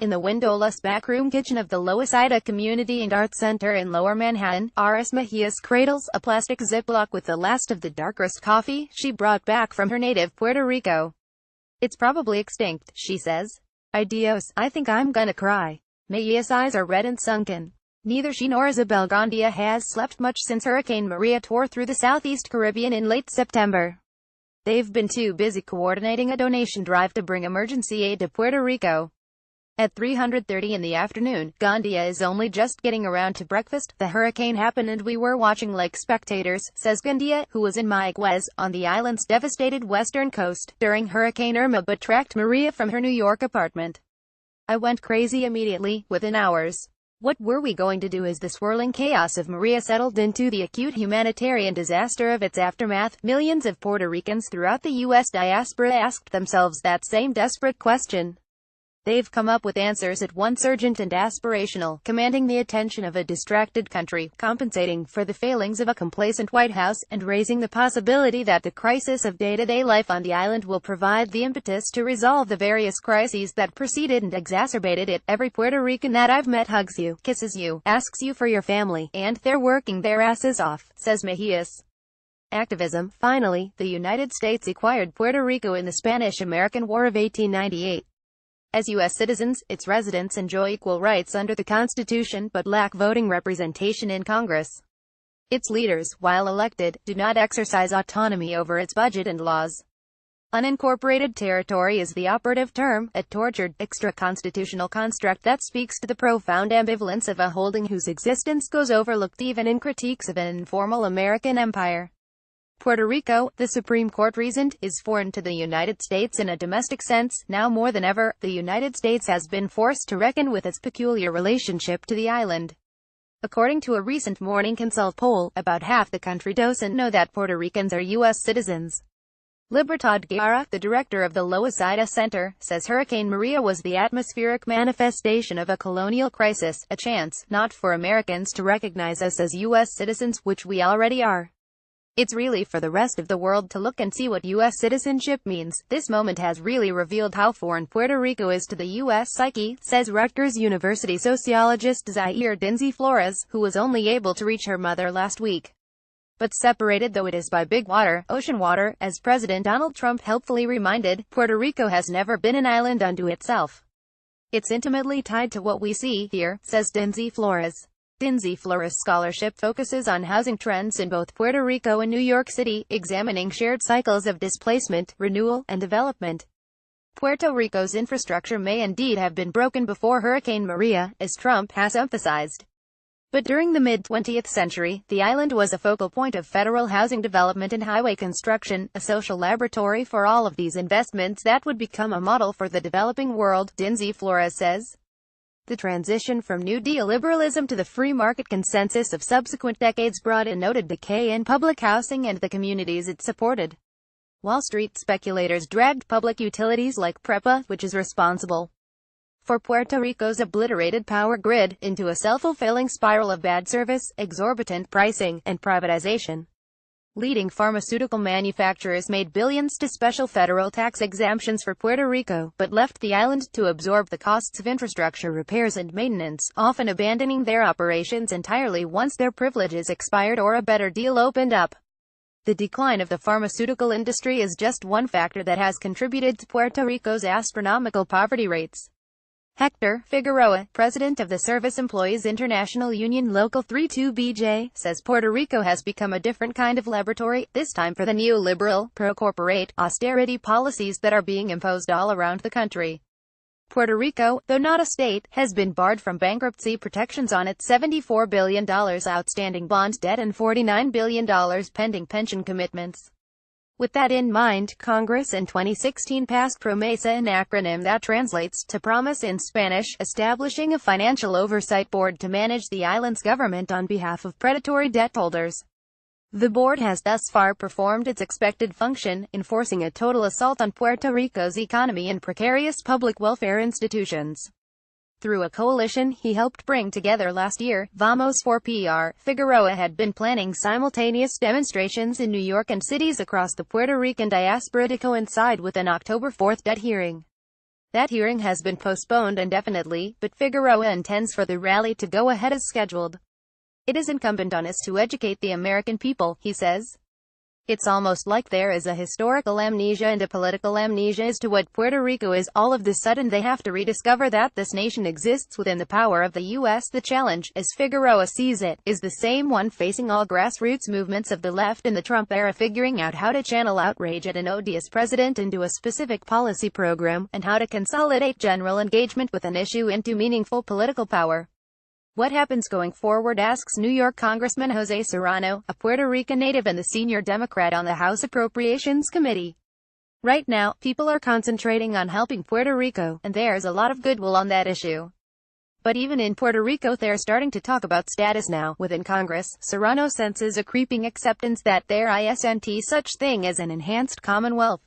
In the windowless backroom kitchen of the Loisaida Community and Arts Center in Lower Manhattan, Aris Mejias cradles a plastic Ziploc with the last of the dark roast coffee she brought back from her native Puerto Rico. "It's probably extinct," she says. "Ay Dios, I think I'm gonna cry." Mejias' eyes are red and sunken. Neither she nor Isabel Gandia has slept much since Hurricane Maria tore through the southeast Caribbean in late September. They've been too busy coordinating a donation drive to bring emergency aid to Puerto Rico. At 3:30 in the afternoon, Gandia is only just getting around to breakfast. "The hurricane happened and we were watching like spectators," says Gandia, who was in Mayagüez, on the island's devastated western coast, during Hurricane Irma but tracked Maria from her New York apartment. "I went crazy immediately, within hours. What were we going to do as the swirling chaos of Maria settled into the acute humanitarian disaster of its aftermath?" Millions of Puerto Ricans throughout the U.S. diaspora asked themselves that same desperate question. They've come up with answers at once urgent and aspirational, commanding the attention of a distracted country, compensating for the failings of a complacent White House, and raising the possibility that the crisis of day-to-day life on the island will provide the impetus to resolve the various crises that preceded and exacerbated it. "Every Puerto Rican that I've met hugs you, kisses you, asks you for your family, and they're working their asses off," says Mejias. Activism. Finally, the United States acquired Puerto Rico in the Spanish-American War of 1898. As U.S. citizens, its residents enjoy equal rights under the Constitution but lack voting representation in Congress. Its leaders, while elected, do not exercise autonomy over its budget and laws. Unincorporated territory is the operative term, a tortured, extra-constitutional construct that speaks to the profound ambivalence of a holding whose existence goes overlooked even in critiques of an informal American empire. Puerto Rico, the Supreme Court reasoned, is foreign to the United States in a domestic sense. Now more than ever, the United States has been forced to reckon with its peculiar relationship to the island. According to a recent Morning Consult poll, about half the country doesn't know that Puerto Ricans are U.S. citizens. Libertad Guevara, the director of the Loisaida Center, says Hurricane Maria was the atmospheric manifestation of a colonial crisis, a chance, not for Americans to recognize us as U.S. citizens, which we already are. It's really for the rest of the world to look and see what U.S. citizenship means. This moment has really revealed how foreign Puerto Rico is to the U.S. psyche, says Rutgers University sociologist Zaire Dinzy Flores, who was only able to reach her mother last week. But separated though it is by big water, ocean water, as President Donald Trump helpfully reminded, Puerto Rico has never been an island unto itself. It's intimately tied to what we see here, says Dinzy Flores. Dinzy Flores' scholarship focuses on housing trends in both Puerto Rico and New York City, examining shared cycles of displacement, renewal, and development. Puerto Rico's infrastructure may indeed have been broken before Hurricane Maria, as Trump has emphasized. But during the mid-20th century, the island was a focal point of federal housing development and highway construction, a social laboratory for all of these investments that would become a model for the developing world, Dinzy Flores says. The transition from New Deal liberalism to the free market consensus of subsequent decades brought a noted decay in public housing and the communities it supported. Wall Street speculators dragged public utilities like PREPA, which is responsible for Puerto Rico's obliterated power grid, into a self-fulfilling spiral of bad service, exorbitant pricing, and privatization. Leading pharmaceutical manufacturers made billions to special federal tax exemptions for Puerto Rico, but left the island to absorb the costs of infrastructure repairs and maintenance, often abandoning their operations entirely once their privileges expired or a better deal opened up. The decline of the pharmaceutical industry is just one factor that has contributed to Puerto Rico's astronomical poverty rates. Hector Figueroa, president of the Service Employees International Union Local 32BJ, says Puerto Rico has become a different kind of laboratory, this time for the neoliberal, pro-corporate, austerity policies that are being imposed all around the country. Puerto Rico, though not a state, has been barred from bankruptcy protections on its $74 billion outstanding bond debt and $49 billion pending pension commitments. With that in mind, Congress in 2016 passed PROMESA, an acronym that translates to Promise in Spanish, establishing a financial oversight board to manage the island's government on behalf of predatory debt holders. The board has thus far performed its expected function, enforcing a total assault on Puerto Rico's economy and precarious public welfare institutions. Through a coalition he helped bring together last year, Vamos for PR, Figueroa had been planning simultaneous demonstrations in New York and cities across the Puerto Rican diaspora to coincide with an October 4 debt hearing. That hearing has been postponed indefinitely, but Figueroa intends for the rally to go ahead as scheduled. It is incumbent on us to educate the American people, he says. It's almost like there is a historical amnesia and a political amnesia as to what Puerto Rico is. All of the sudden they have to rediscover that this nation exists within the power of the U.S. The challenge, as Figueroa sees it, is the same one facing all grassroots movements of the left in the Trump era, figuring out how to channel outrage at an odious president into a specific policy program, and how to consolidate general engagement with an issue into meaningful political power. What happens going forward, asks New York Congressman Jose Serrano, a Puerto Rican native and the senior Democrat on the House Appropriations Committee. Right now, people are concentrating on helping Puerto Rico, and there's a lot of goodwill on that issue. But even in Puerto Rico they're starting to talk about status now. Within Congress, Serrano senses a creeping acceptance that there isn't such thing as an enhanced Commonwealth.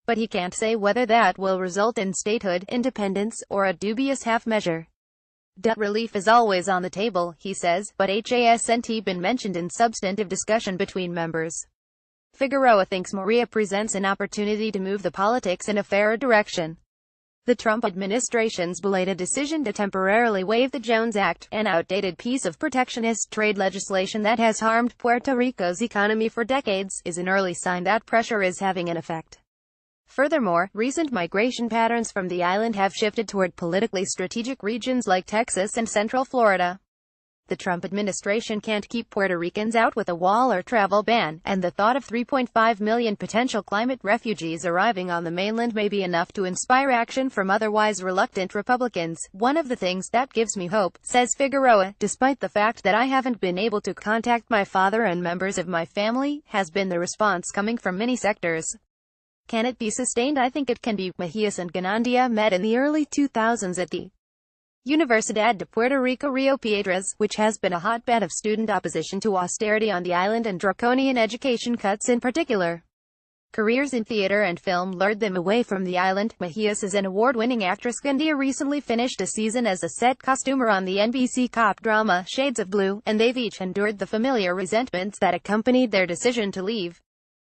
But he can't say whether that will result in statehood, independence, or a dubious half measure. Debt relief is always on the table, he says, but hasn't been mentioned in substantive discussion between members. Figueroa thinks Maria presents an opportunity to move the politics in a fairer direction. The Trump administration's belated decision to temporarily waive the Jones Act, an outdated piece of protectionist trade legislation that has harmed Puerto Rico's economy for decades, is an early sign that pressure is having an effect. Furthermore, recent migration patterns from the island have shifted toward politically strategic regions like Texas and Central Florida. The Trump administration can't keep Puerto Ricans out with a wall or travel ban, and the thought of 3.5 million potential climate refugees arriving on the mainland may be enough to inspire action from otherwise reluctant Republicans. One of the things that gives me hope, says Figueroa, despite the fact that I haven't been able to contact my father and members of my family, has been the response coming from many sectors. Can it be sustained? I think it can be. Mejias and Ganandia met in the early 2000s at the Universidad de Puerto Rico Rio Piedras, which has been a hotbed of student opposition to austerity on the island and draconian education cuts in particular. Careers in theater and film lured them away from the island. Mejias is an award-winning actress. Gandia recently finished a season as a set costumer on the NBC cop drama Shades of Blue, and they've each endured the familiar resentments that accompanied their decision to leave.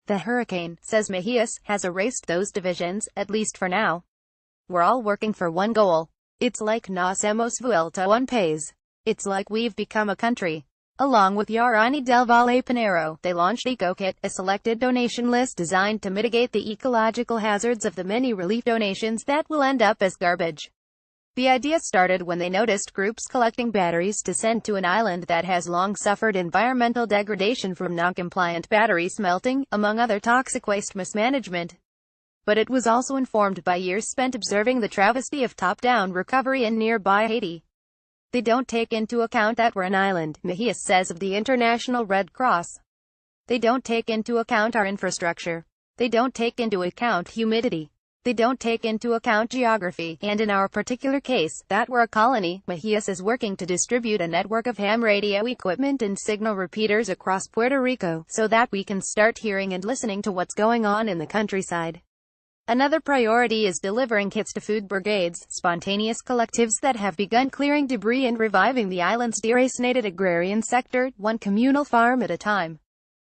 The hurricane, says Mejias, has erased those divisions, at least for now. We're all working for one goal. It's like nos hemos vuelto un país. It's like we've become a country. Along with Yarani del Valle Pinero, they launched EcoKit, a selected donation list designed to mitigate the ecological hazards of the many relief donations that will end up as garbage. The idea started when they noticed groups collecting batteries to send to an island that has long suffered environmental degradation from non-compliant battery smelting, among other toxic waste mismanagement. But it was also informed by years spent observing the travesty of top-down recovery in nearby Haiti. They don't take into account that we're an island, Mejias says of the International Red Cross. They don't take into account our infrastructure. They don't take into account humidity. They don't take into account geography, and in our particular case, that we're a colony. Mejias is working to distribute a network of ham radio equipment and signal repeaters across Puerto Rico, so that we can start hearing and listening to what's going on in the countryside. Another priority is delivering kits to food brigades, spontaneous collectives that have begun clearing debris and reviving the island's deracinated agrarian sector, one communal farm at a time.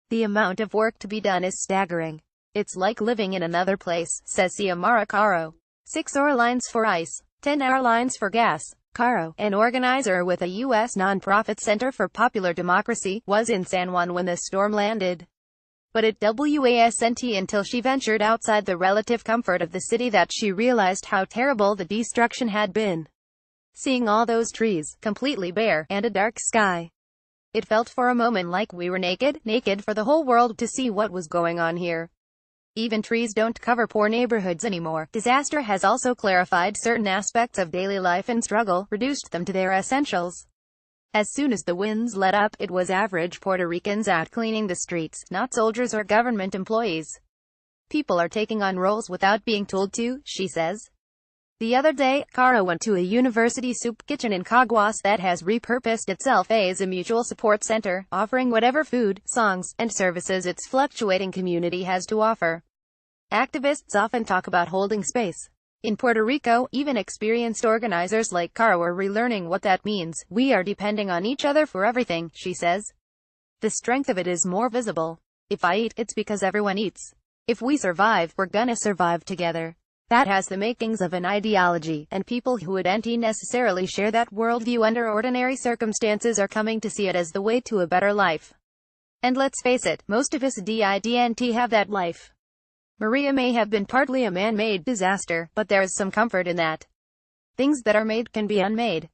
The amount of work to be done is staggering. It's like living in another place, says Xiomara Caro. 6 ore lines for ice, 10 hour lines for gas. Caro, an organizer with a U.S. nonprofit Center for Popular Democracy, was in San Juan when the storm landed. But it wasn't until she ventured outside the relative comfort of the city that she realized how terrible the destruction had been. Seeing all those trees, completely bare, and a dark sky. It felt for a moment like we were naked for the whole world to see what was going on here. Even trees don't cover poor neighborhoods anymore. Disaster has also clarified certain aspects of daily life and struggle, reduced them to their essentials. As soon as the winds let up, it was average Puerto Ricans out cleaning the streets, not soldiers or government employees. People are taking on roles without being told to, she says. The other day, Caro went to a university soup kitchen in Caguas that has repurposed itself as a mutual support center, offering whatever food, songs, and services its fluctuating community has to offer. Activists often talk about holding space. In Puerto Rico, even experienced organizers like Caro are relearning what that means. We are depending on each other for everything, she says. The strength of it is more visible. If I eat, it's because everyone eats. If we survive, we're gonna survive together. that has the makings of an ideology, and people who wouldn't necessarily share that worldview under ordinary circumstances are coming to see it as the way to a better life. And let's face it, most of us didn't have that life. Maria may have been partly a man-made disaster, but there is some comfort in that. Things that are made can be unmade.